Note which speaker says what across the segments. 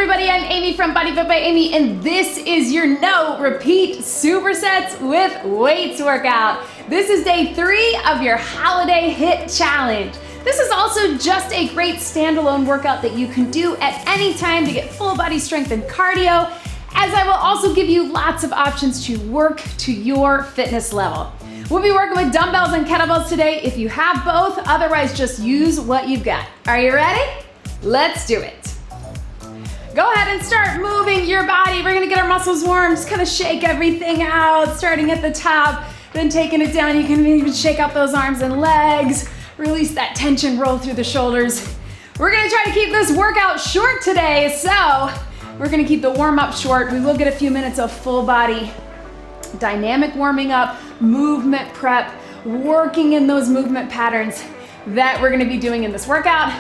Speaker 1: everybody, I'm Amy from BodyFit by Amy, and this is your no repeat supersets with weights workout. This is day 3 of your holiday HIIT challenge. This is also just a great standalone workout that you can do at any time to get full body strength and cardio, as I will also give you lots of options to work to your fitness level. We'll be working with dumbbells and kettlebells today if you have both, otherwise just use what you've got. Are you ready? Let's do it. Go ahead and start moving your body. We're gonna get our muscles warm, just kind of shake everything out, starting at the top, then taking it down. You can even shake out those arms and legs, release that tension, roll through the shoulders. We're gonna try to keep this workout short today, so we're gonna keep the warm-up short. We will get a few minutes of full body dynamic warming up, movement prep, working in those movement patterns that we're gonna be doing in this workout.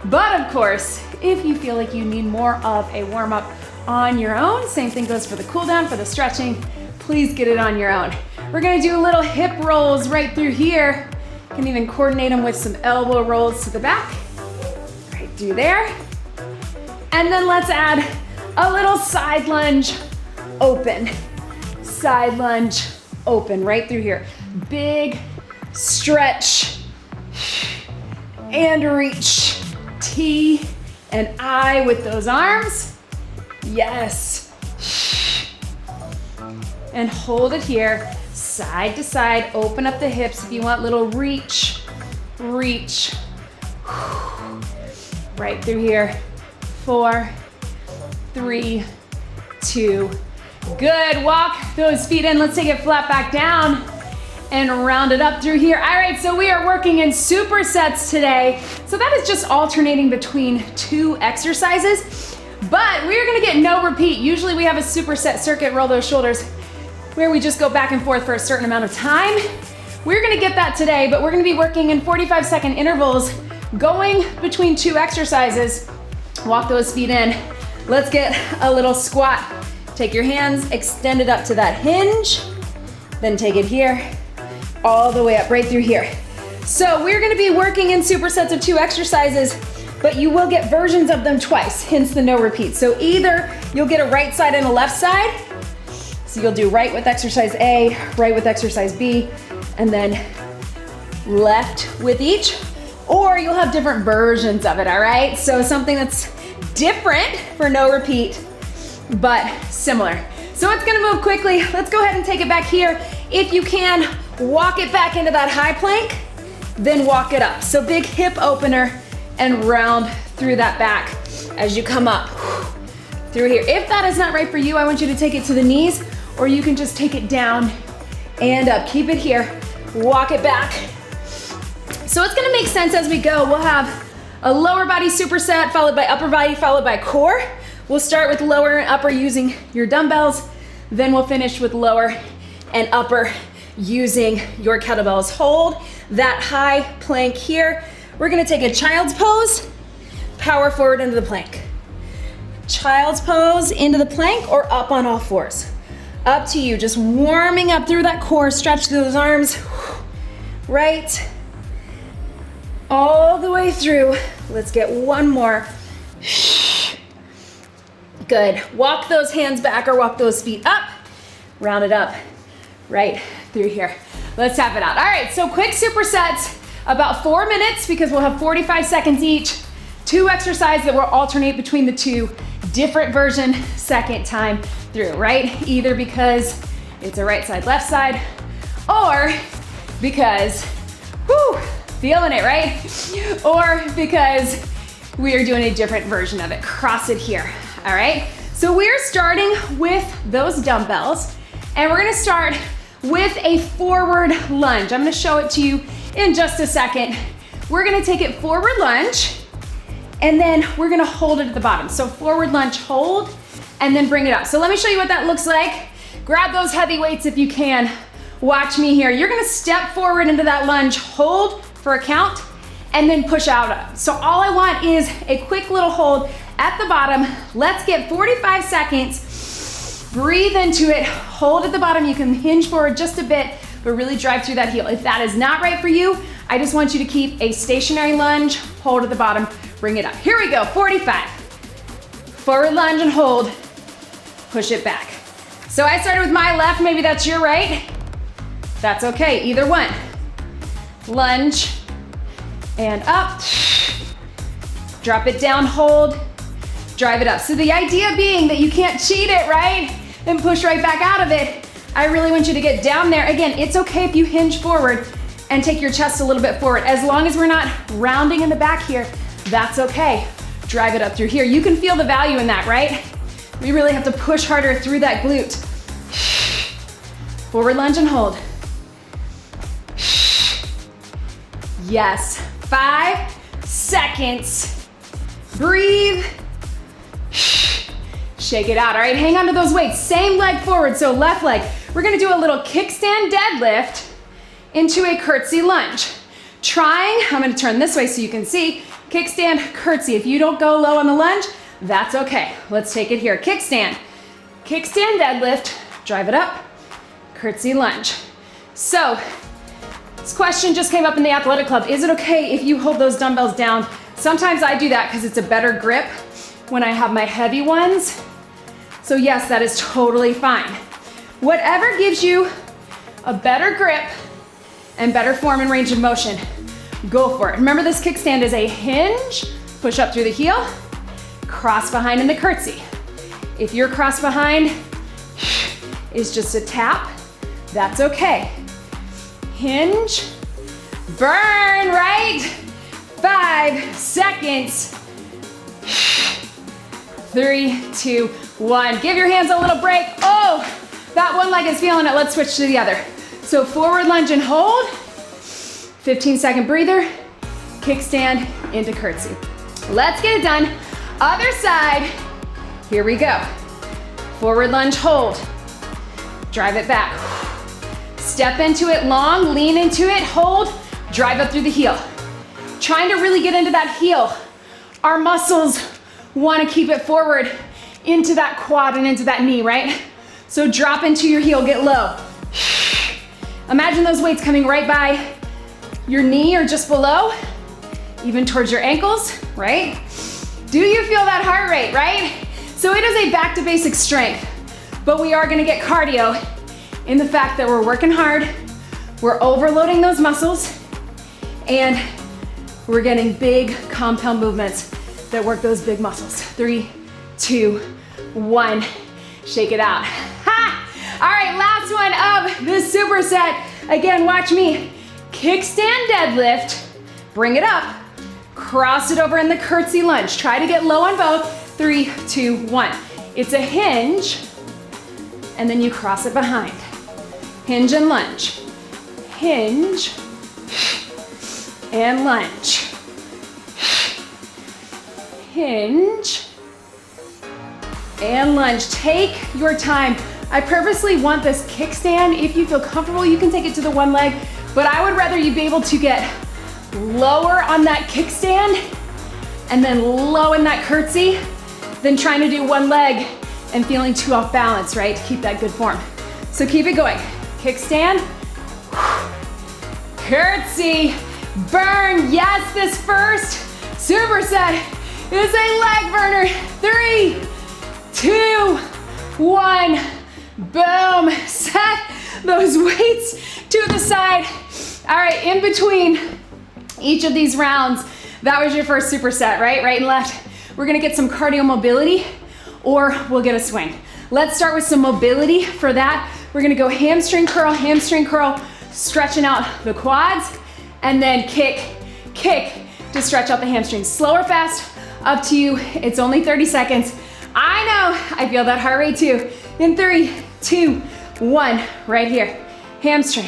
Speaker 1: But of course, if you feel like you need more of a warm-up on your own, same thing goes for the cool down, for the stretching, please get it on your own. We're gonna do little hip rolls right through here. You can even coordinate them with some elbow rolls to the back. Right through there. And then let's add a little side lunge, open. Side lunge, open, right through here. Big stretch and reach. T and I with those arms. Yes. And hold it here, side to side. Open up the hips if you want little reach, reach. Right through here. 4, 3, 2. Good. Walk those feet in. Let's take it flat back down and round it up through here. All right, so we are working in supersets today. So that is just alternating between 2 exercises, but we're gonna get no repeat. Usually we have a superset circuit, roll those shoulders, where we just go back and forth for a certain amount of time. We're gonna get that today, but we're gonna be working in 45-second intervals, going between 2 exercises. Walk those feet in. Let's get a little squat. Take your hands, extend it up to that hinge, then take it here, all the way up, right through here. So we're gonna be working in supersets of 2 exercises, but you will get versions of them twice, hence the no repeat. So either you'll get a right side and a left side, so you'll do right with exercise A, right with exercise B, and then left with each, or you'll have different versions of it, all right? So something that's different for no repeat, but similar. So it's gonna move quickly. Let's go ahead and take it back here. If you can, walk it back into that high plank, then walk it up. So big hip opener and round through that back as you come up through here. If that is not right for you, I want you to take it to the knees, or you can just take it down and up. Keep it here, walk it back. So it's gonna make sense as we go. We'll have a lower body superset, followed by upper body, followed by core. We'll start with lower and upper using your dumbbells, then we'll finish with lower and upper using your kettlebells. Hold that high plank here. We're gonna take a child's pose, power forward into the plank. Child's pose into the plank or up on all fours. Up to you, just warming up through that core, stretch those arms, right, all the way through. Let's get one more. Good. Walk those hands back or walk those feet up. Round it up right through here. Let's tap it out. All right, so quick supersets, about 4 minutes because we'll have 45 seconds each. 2 exercises that will alternate between the 2, different version, second time through, right? Either because it's a right side, left side, or because, whoo, feeling it, right? Or because we are doing a different version of it. Cross it here. All right, so we're starting with those dumbbells, and we're gonna start with a forward lunge. I'm gonna show it to you in just a second. We're gonna take it forward lunge, and then we're gonna hold it at the bottom. So forward lunge, hold, and then bring it up. So let me show you what that looks like. Grab those heavy weights if you can. Watch me here. You're gonna step forward into that lunge, hold for a count, and then push out. So all I want is a quick little hold at the bottom. Let's get 45 seconds. Breathe into it, hold at the bottom. You can hinge forward just a bit, but really drive through that heel. If that is not right for you, I just want you to keep a stationary lunge, hold at the bottom, bring it up. Here we go, 45, Forward lunge and hold. Push it back. So I started with my left, maybe that's your right. That's okay, either one. Lunge and up. Drop it down, hold, drive it up. So the idea being that you can't cheat it, right? And push right back out of it. I really want you to get down there. Again, it's okay if you hinge forward and take your chest a little bit forward. As long as we're not rounding in the back here, that's okay. Drive it up through here. You can feel the value in that, right? We really have to push harder through that glute. Forward lunge and hold. Yes, 5 seconds. Breathe. Shake it out, all right? Hang on to those weights. Same leg forward, so left leg. We're gonna do a little kickstand deadlift into a curtsy lunge. I'm gonna turn this way so you can see. Kickstand, curtsy. If you don't go low on the lunge, that's okay. Let's take it here. Kickstand. Kickstand deadlift, drive it up, curtsy lunge. So, this question just came up in the athletic club. Is it okay if you hold those dumbbells down? Sometimes I do that because it's a better grip when I have my heavy ones. So yes, that is totally fine. Whatever gives you a better grip and better form and range of motion, go for it. Remember, this kickstand is a hinge, push up through the heel, cross behind in the curtsy. If your cross behind is just a tap, that's okay. Hinge, burn, right? 5 seconds. 3, 2, 1. Give your hands a little break. Oh, that one leg is feeling it. Let's switch to the other. So forward lunge and hold. 15-second breather. Kickstand into curtsy. Let's get it done. Other side. Here we go. Forward lunge, hold. Drive it back. Step into it long, lean into it, hold, drive up through the heel. Trying to really get into that heel. Our muscles want to keep it forward into that quad and into that knee, right? So drop into your heel, get low. Imagine those weights coming right by your knee or just below, even towards your ankles, right? Do you feel that heart rate, right? So it is a back to basic strength, but we are gonna get cardio in the fact that we're working hard, we're overloading those muscles, and we're getting big compound movements that work those big muscles. 3, 2, 1, shake it out. Ha! All right, last one of the superset. Again, watch me. Kickstand deadlift, bring it up, cross it over in the curtsy lunge. Try to get low on both. 3, 2, 1. It's a hinge, and then you cross it behind. Hinge and lunge. Hinge and lunge. Hinge and lunge. Take your time. I purposely want this kickstand. If you feel comfortable, you can take it to the one leg, but I would rather you be able to get lower on that kickstand and then low in that curtsy than trying to do one leg and feeling too off balance, right? To keep that good form. So keep it going. Kickstand, curtsy, burn. Yes, this first superset is a leg burner. 3, 2, 1, boom. Set those weights to the side. All right, in between each of these rounds, that was your first superset, right? Right and left. We're gonna get some cardio mobility, or we'll get a swing. Let's start with some mobility. For that, we're gonna go hamstring curl, stretching out the quads, and then kick to stretch out the hamstrings. Slow or fast, up to you. It's only 30 seconds. I know, I feel that heart rate too. In 3, 2, 1, right here. Hamstring,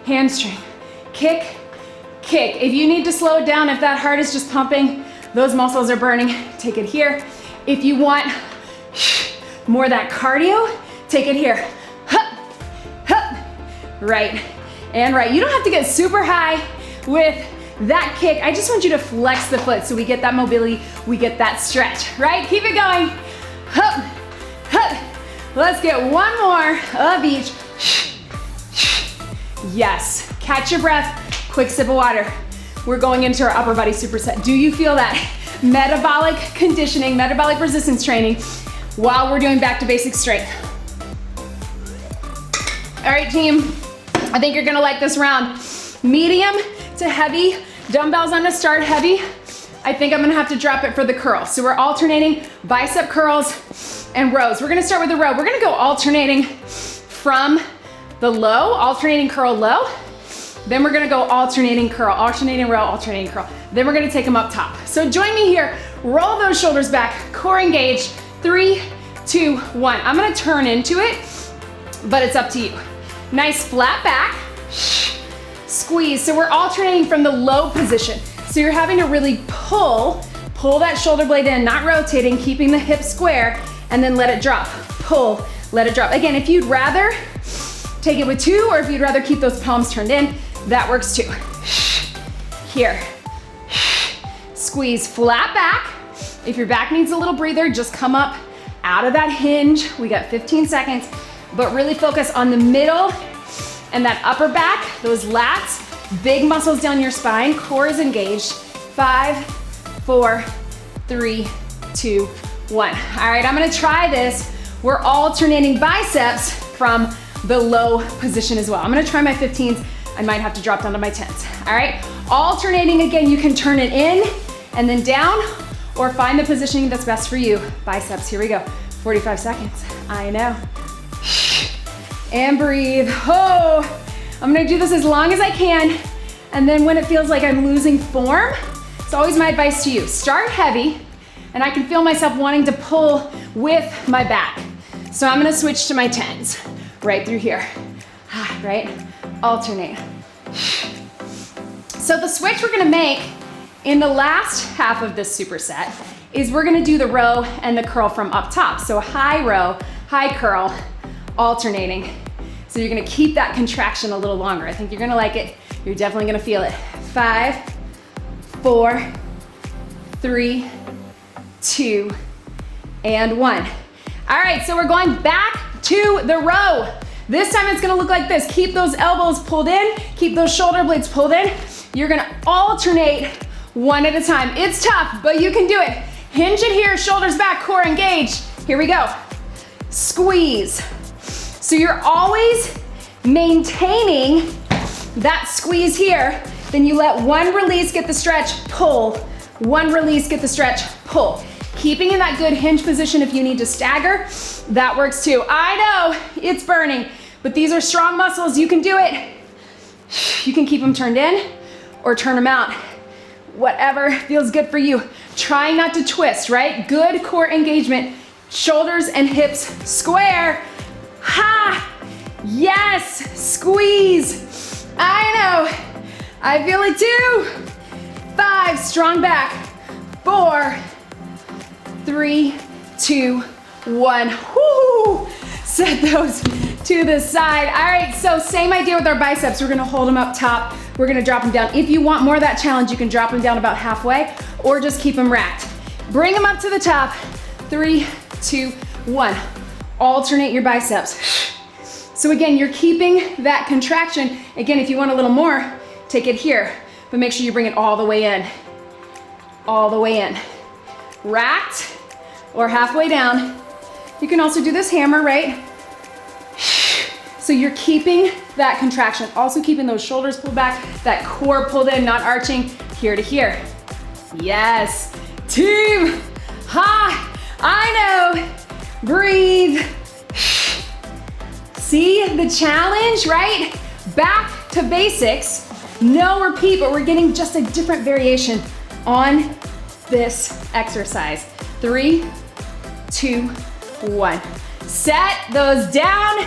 Speaker 1: kick. If you need to slow it down, if that heart is just pumping, those muscles are burning, take it here. If you want more of that cardio, take it here. Right and right. You don't have to get super high with that kick. I just want you to flex the foot so we get that mobility, we get that stretch, right? Keep it going. Let's get one more of each. Yes, catch your breath, quick sip of water. We're going into our upper body superset. Do you feel that? metabolic conditioning, metabolic resistance training while we're doing back to basic strength. All right, team, I think you're gonna like this round. Medium to heavy, dumbbells on the start, heavy. I think I'm gonna have to drop it for the curl. So we're alternating bicep curls and rows. We're gonna start with the row. We're gonna go alternating from the low, alternating curl low. Then we're gonna go alternating curl, alternating row, alternating curl. Then we're gonna take them up top. So join me here, roll those shoulders back, core engaged, 3, 2, 1. I'm gonna turn into it, but it's up to you. Nice flat back, squeeze. So we're alternating from the low position. So you're having to really pull that shoulder blade in, not rotating, keeping the hip square, and then let it drop. Pull, let it drop. Again, if you'd rather take it with 2, or if you'd rather keep those palms turned in, that works too. Here, squeeze, flat back. If your back needs a little breather, just come up out of that hinge. We got 15 seconds, but really focus on the middle and that upper back, those lats, big muscles down your spine, core is engaged. 5, 4, 3, 2, 1. All right, I'm gonna try this. We're alternating biceps from the low position as well. I'm gonna try my 15s. I might have to drop down to my 10s. All right, alternating again, you can turn it in and then down, or find the positioning that's best for you. Biceps, here we go. 45 seconds, I know. And breathe, oh. I'm gonna do this as long as I can, and then when it feels like I'm losing form, it's always my advice to you. Start heavy, and I can feel myself wanting to pull with my back. So I'm gonna switch to my 10s, right through here, right? Alternate. So the switch we're gonna make in the last half of this superset is we're gonna do the row and the curl from up top. So high row, high curl, alternating. So you're gonna keep that contraction a little longer. I think you're gonna like it. You're definitely gonna feel it. 5, 4, 3, 2, and 1. All right, so we're going back to the row. This time it's gonna look like this. Keep those elbows pulled in, keep those shoulder blades pulled in. You're gonna alternate one at a time. It's tough, but you can do it. Hinge it here, shoulders back, core engaged. Here we go. Squeeze. So you're always maintaining that squeeze here. Then you let one release, get the stretch, pull. One release, get the stretch, pull. Keeping in that good hinge position if you need to stagger, that works too. I know it's burning, but these are strong muscles. You can do it. You can keep them turned in or turn them out. Whatever feels good for you. Try not to twist, right? Good core engagement. Shoulders and hips square. Ha! Yes! Squeeze. I know. I feel it too. 5, strong back. 4, 3, 2, 1. Woo! Set those to the side. All right, so same idea with our biceps. We're gonna hold them up top. We're gonna drop them down. If you want more of that challenge, you can drop them down about halfway or just keep them racked. Bring them up to the top. 3, 2, 1. Alternate your biceps. So again, you're keeping that contraction. Again, if you want a little more, take it here, but make sure you bring it all the way in. All the way in. Racked or halfway down. You can also do this hammer, right? So you're keeping that contraction, also keeping those shoulders pulled back, that core pulled in, not arching, here to here. Yes, team, ha, I know, breathe. See the challenge, right? Back to basics, no repeat, but we're getting just a different variation on this exercise. 3, 2, 1. Set those down.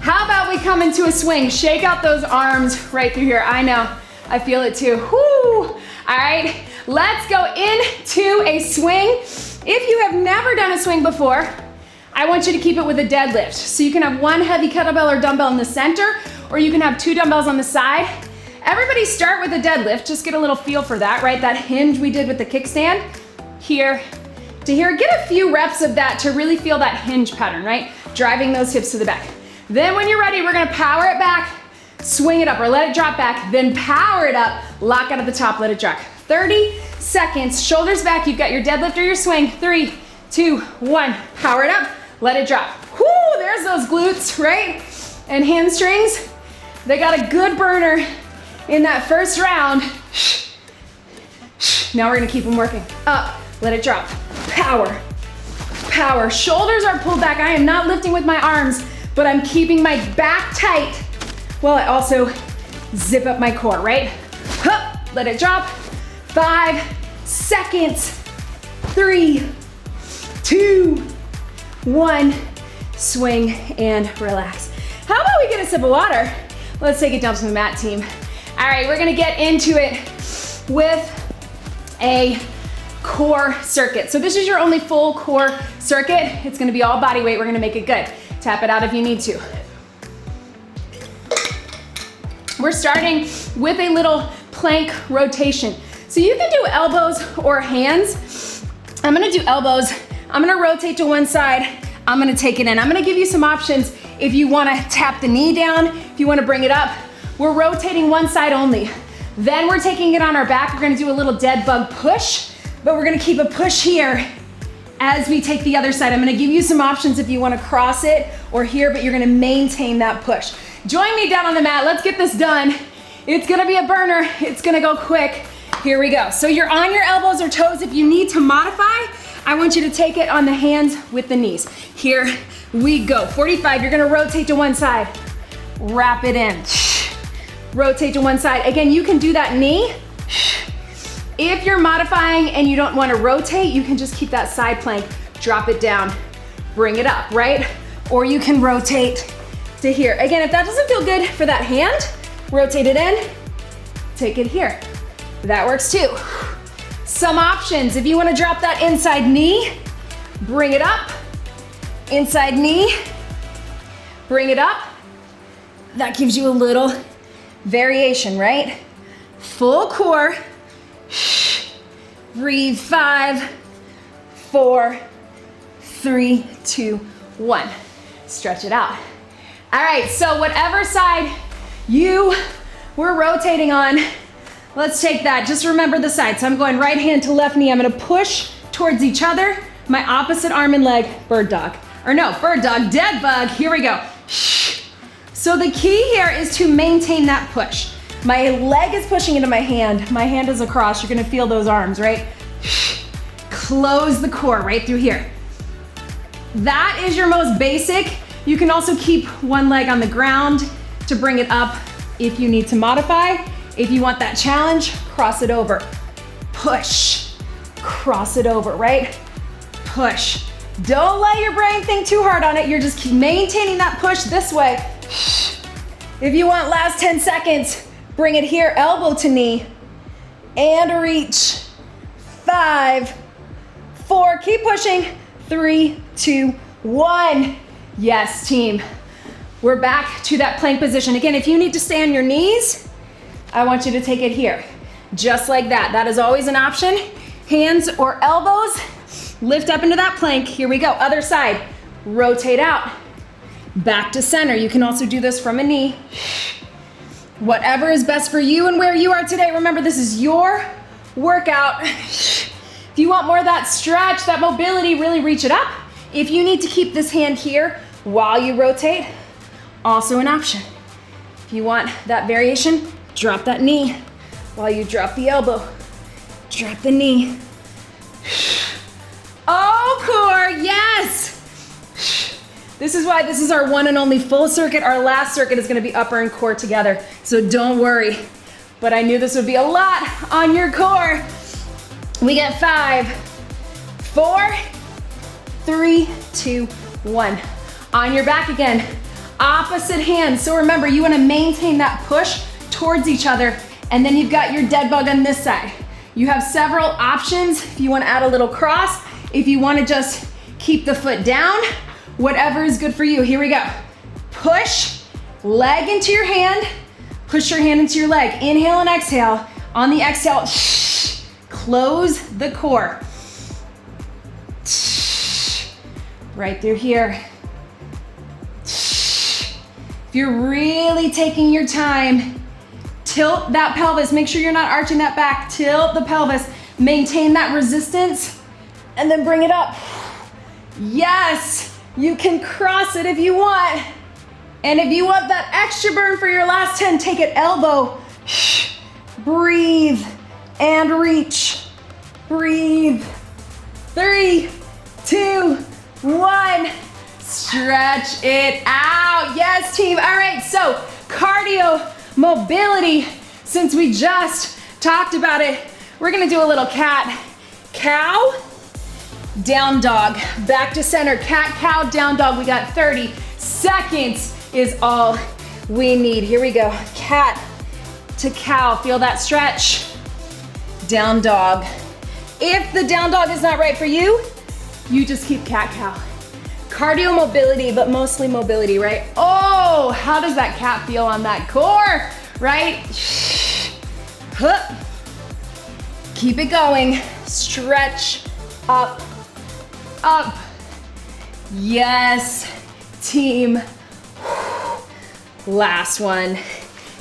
Speaker 1: How about we come into a swing? Shake out those arms right through here. I know, I feel it too. Whoo! All right, let's go into a swing. If you have never done a swing before, I want you to keep it with a deadlift. So you can have one heavy kettlebell or dumbbell in the center, or you can have 2 dumbbells on the side. Everybody start with a deadlift, just get a little feel for that, right? That hinge we did with the kickstand, here to here. Get a few reps of that to really feel that hinge pattern, right? Driving those hips to the back. Then when you're ready, we're gonna power it back, swing it up or let it drop back, then power it up, lock out at the top, let it drop. 30 seconds. Shoulders back. You've got your deadlift or your swing. 3, 2, 1. Power it up. Let it drop. Whoo, there's those glutes, right? And hamstrings. They got a good burner in that first round. Now we're gonna keep them working. Up, let it drop. Power, power. Shoulders are pulled back. I am not lifting with my arms, but I'm keeping my back tight while I also zip up my core, right? Hup, let it drop. 5 seconds. 3, 2, 1. Swing and relax. How about we get a sip of water? Let's take it down to the mat, team. All right, we're gonna get into it with a core circuit. So this is your only full core circuit. It's gonna be all body weight. We're gonna make it good. Tap it out if you need to. We're starting with a little plank rotation. So you can do elbows or hands. I'm gonna do elbows. I'm gonna rotate to one side. I'm gonna take it in. I'm gonna give you some options if you wanna tap the knee down, if you wanna bring it up. We're rotating one side only. Then we're taking it on our back. We're gonna do a little dead bug push, but we're gonna keep a push here as we take the other side. I'm gonna give you some options if you wanna cross it or here, but you're gonna maintain that push. Join me down on the mat. Let's get this done. It's gonna be a burner. It's gonna go quick. Here we go. So you're on your elbows or toes. If you need to modify, I want you to take it on the hands with the knees. Here we go. 45, you're gonna rotate to one side. Wrap it in. Rotate to one side. Again, you can do that knee. If you're modifying and you don't wanna rotate, you can just keep that side plank, drop it down, bring it up, right? Or you can rotate to here. Again, if that doesn't feel good for that hand, rotate it in, take it here. That works too. Some options, if you wanna drop that inside knee, bring it up, inside knee, bring it up. That gives you a little variation, right? Full core. Breathe. 5, 4, 3, 2, 1. Stretch it out. All right, so whatever side you were rotating on, let's take that. Just remember the side. So I'm going right hand to left knee. I'm gonna push towards each other. My opposite arm and leg, bird dog. Or no, bird dog, dead bug. Here we go. So the key here is to maintain that push. My leg is pushing into my hand. My hand is across. You're gonna feel those arms, right? Close the core right through here. That is your most basic. You can also keep one leg on the ground to bring it up if you need to modify. If you want that challenge, cross it over. Push, cross it over, right? Push. Don't let your brain think too hard on it. You're just maintaining that push this way. If you want last 10 seconds, bring it here, elbow to knee, and reach. 5, 4, keep pushing. 3, 2, 1. Yes, team. We're back to that plank position. Again, if you need to stay on your knees, I want you to take it here. Just like that. That is always an option. Hands or elbows, lift up into that plank. Here we go, other side. Rotate out. Back to center. You can also do this from a knee. Whatever is best for you and where you are today. Remember, this is your workout. If you want more of that stretch, that mobility, really reach it up. If you need to keep this hand here while you rotate, also an option. If you want that variation, drop that knee while you drop the elbow. Drop the knee. Oh, core, yes! This is why this is our one and only full circuit. Our last circuit is gonna be upper and core together, so don't worry. But I knew this would be a lot on your core. We get 5, 4, 3, 2, 1. On your back again, opposite hand. So remember, you wanna maintain that push towards each other, and then you've got your dead bug on this side. You have several options if you wanna add a little cross, if you wanna just keep the foot down, whatever is good for you. Here we go. Push, leg into your hand, push your hand into your leg. Inhale and exhale. On the exhale, close the core. Right through here. If you're really taking your time, Tilt that pelvis. Make sure you're not arching that back. Tilt the pelvis. Maintain that resistance and then bring it up. Yes, you can cross it if you want. And if you want that extra burn for your last 10, take it elbow. Breathe and reach. Breathe. 3, 2, 1. Stretch it out. Yes, team. All right, so cardio, mobility. Since we just talked about it, we're gonna do a little cat, cow, down dog. Back to center, cat, cow, down dog. We got 30 seconds is all we need. Here we go. Cat to cow. Feel that stretch. Down dog. If the down dog is not right for you, you just keep cat, cow. Cardio, mobility, but mostly mobility, right? Oh, how does that cat feel on that core, right? Keep it going. Stretch up, up. Yes, team. Last one,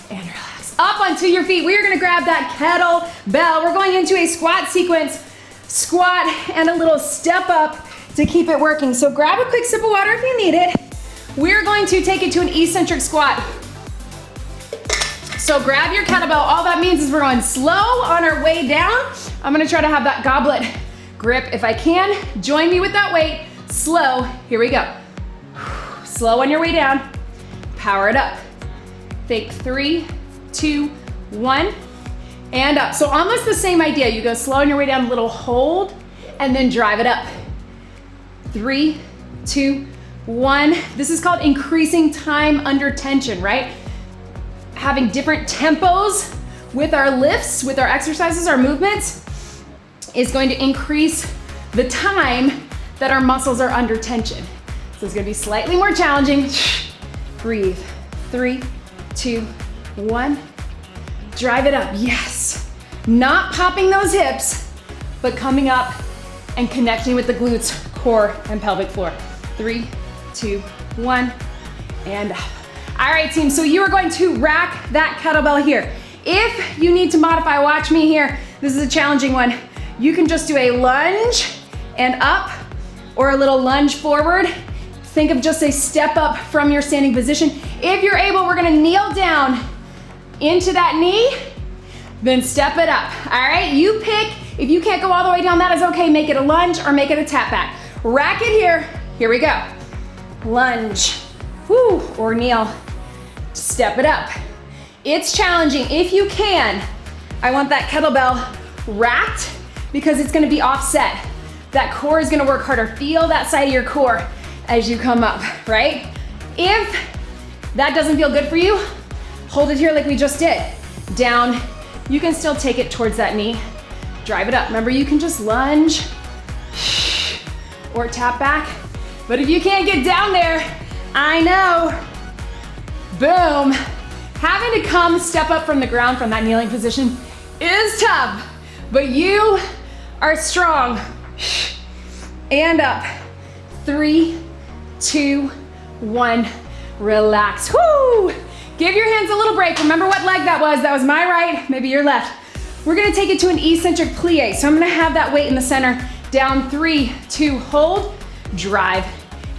Speaker 1: and relax. Up onto your feet. We are gonna grab that kettlebell. We're going into a squat sequence. Squat and a little step up to keep it working. So grab a quick sip of water if you need it. We're going to take it to an eccentric squat. So grab your kettlebell. All that means is we're going slow on our way down. I'm gonna try to have that goblet grip if I can. Join me with that weight. Slow, here we go. Slow on your way down. Power it up. Think 3, 2, 1, and up. So almost the same idea. You go slow on your way down, a little hold, and then drive it up. 3, 2, 1. This is called increasing time under tension, right? Having different tempos with our lifts, with our exercises, our movements, is going to increase the time that our muscles are under tension. So it's gonna be slightly more challenging. Breathe. 3, 2, 1. Drive it up. Yes. Not popping those hips, but coming up and connecting with the glutes, core, and pelvic floor. 3, 2, 1, and up. All right, team, so you are going to rack that kettlebell here. If you need to modify, watch me here. This is a challenging one. You can just do a lunge and up, or a little lunge forward. Think of just a step up from your standing position. If you're able, we're gonna kneel down into that knee, then step it up. All right, you pick. If you can't go all the way down, that is okay. Make it a lunge or make it a tap back. Rack it here. Here we go. Lunge, woo, or kneel. Step it up. It's challenging. If you can, I want that kettlebell racked because it's gonna be offset. That core is gonna work harder. Feel that side of your core as you come up, right? If that doesn't feel good for you, hold it here like we just did. Down, you can still take it towards that knee. Drive it up. Remember, you can just lunge or tap back. But if you can't get down there, I know, boom. Having to come step up from the ground from that kneeling position is tough, but you are strong. And up. 3, 2, 1, relax. Woo! Give your hands a little break. Remember what leg that was. That was my right, maybe your left. We're gonna take it to an eccentric plie. So I'm gonna have that weight in the center. Down, 3, 2, hold, drive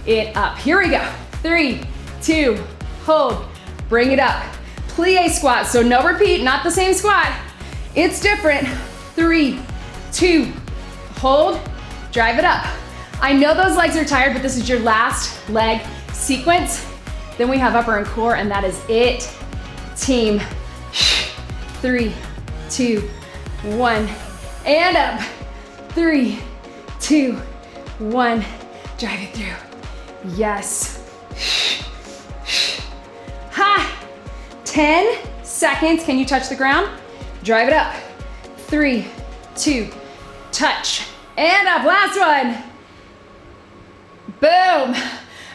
Speaker 1: it up. Here we go. 3, 2, hold, bring it up. Plie squat, so no repeat, not the same squat. It's different. 3, 2, hold, drive it up. I know those legs are tired, but this is your last leg sequence. Then we have upper and core, and that is it, team. 3, 2, 1, and up. 3, 2, 1, drive it through. Yes. Ha! 10 seconds. Can you touch the ground? Drive it up. 3, 2, touch, and up. Last one. Boom.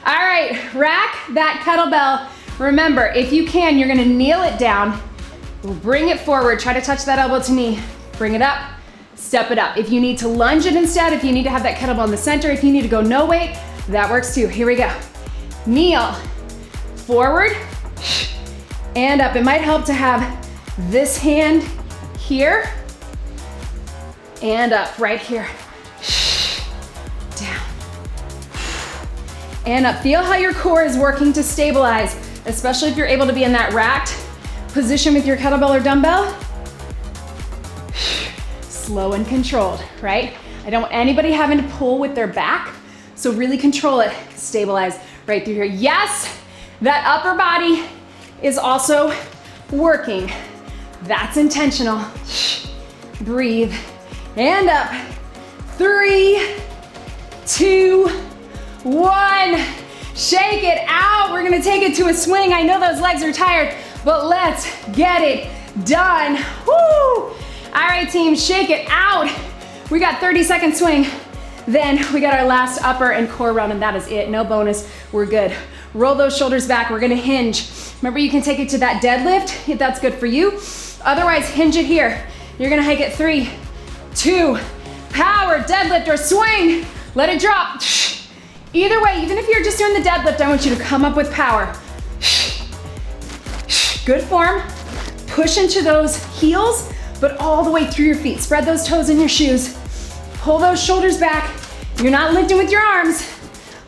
Speaker 1: All right, rack that kettlebell. Remember, if you can, you're gonna kneel it down, bring it forward, try to touch that elbow to knee, bring it up, step it up. If you need to lunge it instead, if you need to have that kettlebell in the center, if you need to go no weight, that works too. Here we go. Kneel, forward, and up. It might help to have This hand here and up, right here. Down and up. Feel how your core is working to stabilize, especially if you're able to be in that racked position with your kettlebell or dumbbell. Slow and controlled, right? I don't want anybody having to pull with their back, so really control it. Stabilize right through here. Yes, that upper body is also working. That's intentional. Breathe and up. 3, 2, 1. Shake it out. We're gonna take it to a swing. I know those legs are tired, but let's get it done. Woo! All right, team, shake it out. We got 30-second swing. Then we got our last upper and core round, and that is it. No bonus, we're good. Roll those shoulders back, we're gonna hinge. Remember, you can take it to that deadlift if that's good for you. Otherwise, hinge it here. You're gonna hike it 3, 2, power, deadlift or swing. Let it drop. Either way, even if you're just doing the deadlift, I want you to come up with power. Good form. Push into those heels, but all the way through your feet. Spread those toes in your shoes. Pull those shoulders back. You're not lifting with your arms,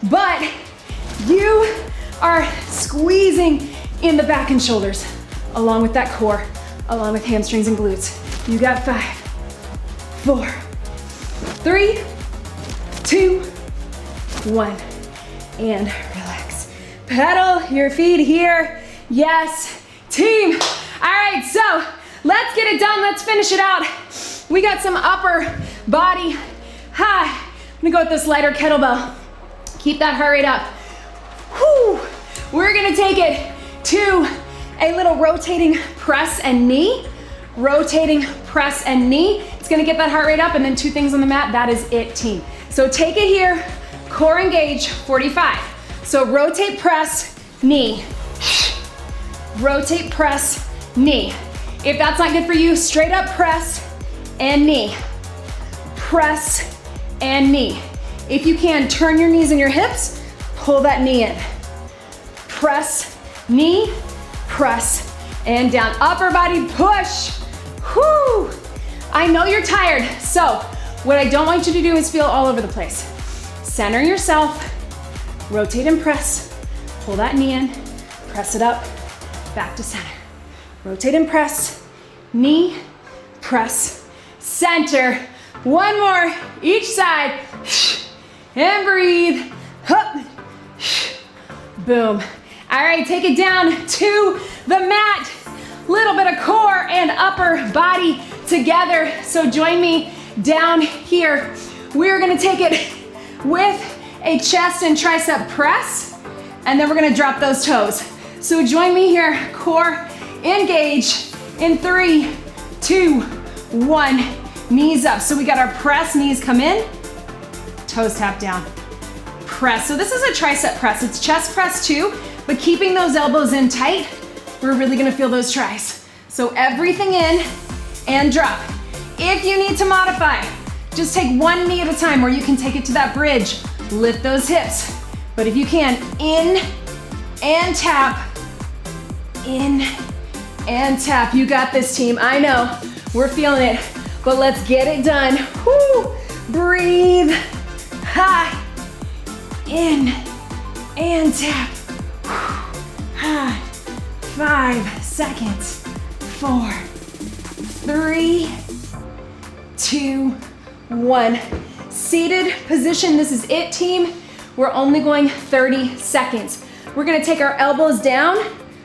Speaker 1: but you are squeezing in the back and shoulders, along with that core, along with hamstrings and glutes. You got 5, 4, 3, 2, 1, and relax. Pedal your feet here. Yes, team. All right, so let's get it done. Let's finish it out. We got some upper body. I'm gonna go with this lighter kettlebell. Keep that heart rate up. Whew. We're gonna take it to a little rotating press and knee. Rotating press and knee. It's gonna get that heart rate up, and then 2 things on the mat. That is it, team. So take it here, core engage, 45. So rotate, press, knee. Rotate, press, knee. If that's not good for you, straight up press and knee. Press and knee. If you can, turn your knees and your hips, pull that knee in. Press, knee, press, and down. Upper body push. Whoo! I know you're tired, so what I don't want you to do is feel all over the place. Center yourself, rotate and press, pull that knee in, press it up, back to center. Rotate and press, knee, press, center. One more, each side, and breathe, up, boom. All right, take it down to the mat. Little bit of core and upper body together. So join me down here. We're gonna take it with a chest and tricep press, and then we're gonna drop those toes. So join me here, core engage in 3, 2, 1, knees up. So we got our press, knees come in, toes tap down. Press, so this is a tricep press. It's chest press too, but keeping those elbows in tight, we're really gonna feel those tris. So everything in and drop. If you need to modify, just take one knee at a time, or you can take it to that bridge, lift those hips. But if you can, in and tap, in and tap. You got this, team. I know, we're feeling it, but let's get it done. Woo! Breathe, high, in and tap. 5 seconds, 4, 3, 2, 1. Seated position, this is it, team. We're only going 30 seconds. We're gonna take our elbows down,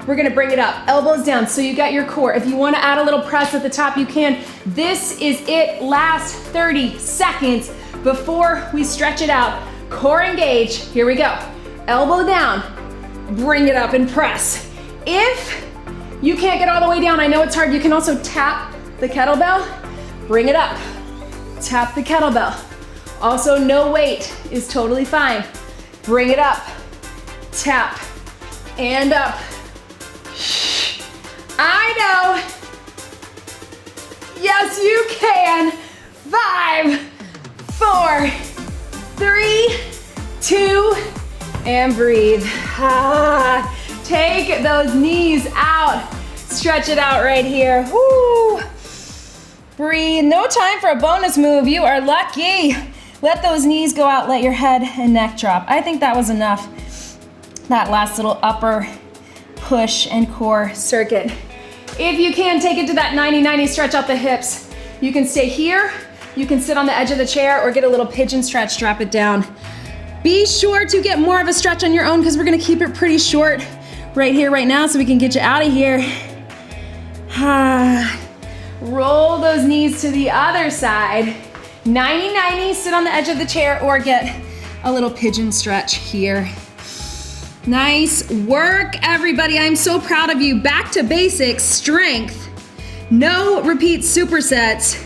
Speaker 1: we're gonna bring it up, elbows down, so you got your core. If you wanna add a little press at the top, you can. This is it, last 30 seconds before we stretch it out. Core engage, here we go. Elbow down, bring it up and press. If you can't get all the way down, I know it's hard, you can also tap the kettlebell, bring it up, tap the kettlebell. Also, no weight is totally fine. Bring it up, tap, and up. I know. Yes, you can. 5, 4, 3, 2, and breathe. Take those knees out. Stretch it out right here. Woo. Breathe. No time for a bonus move. You are lucky. Let those knees go out. Let your head and neck drop. I think that was enough. That last little upper push and core circuit. If you can, take it to that 90-90, stretch out the hips. You can stay here, you can sit on the edge of the chair, or get a little pigeon stretch, drop it down. Be sure to get more of a stretch on your own because we're gonna keep it pretty short right here, right now, so we can get you out of here. Roll those knees to the other side. 90-90, sit on the edge of the chair, or get a little pigeon stretch here. Nice work, everybody. I'm so proud of you. Back to basics, strength. No repeat supersets.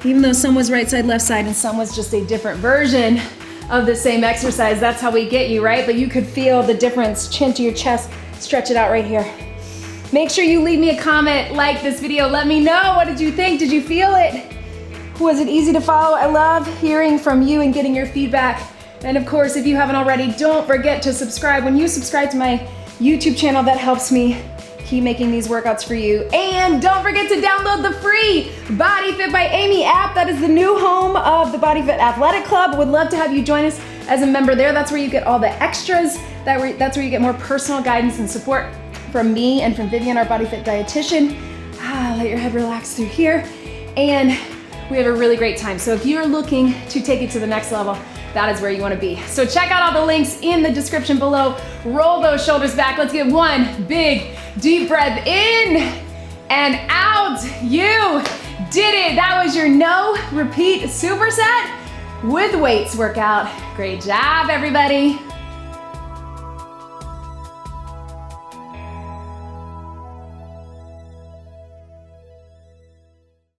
Speaker 1: Even though some was right side, left side, and some was just a different version of the same exercise, that's how we get you, right? But you could feel the difference. Chin to your chest, stretch it out right here. Make sure you leave me a comment, like this video. Let me know, what did you think? Did you feel it? Was it easy to follow? I love hearing from you and getting your feedback. And of course, if you haven't already, don't forget to subscribe. When you subscribe to my YouTube channel, that helps me keep making these workouts for you. And don't forget to download the free BodyFit by Amy app. That is the new home of the BodyFit Athletic Club. Would love to have you join us as a member there. That's where you get all the extras. That's where you get more personal guidance and support from me and from Vivian, our BodyFit dietitian. Let your head relax through here. And we have a really great time. So if you're looking to take it to the next level, that is where you want to be. So check out all the links in the description below. Roll those shoulders back. Let's get one big deep breath in and out. You did it. That was your no repeat superset with weights workout. Great job, everybody.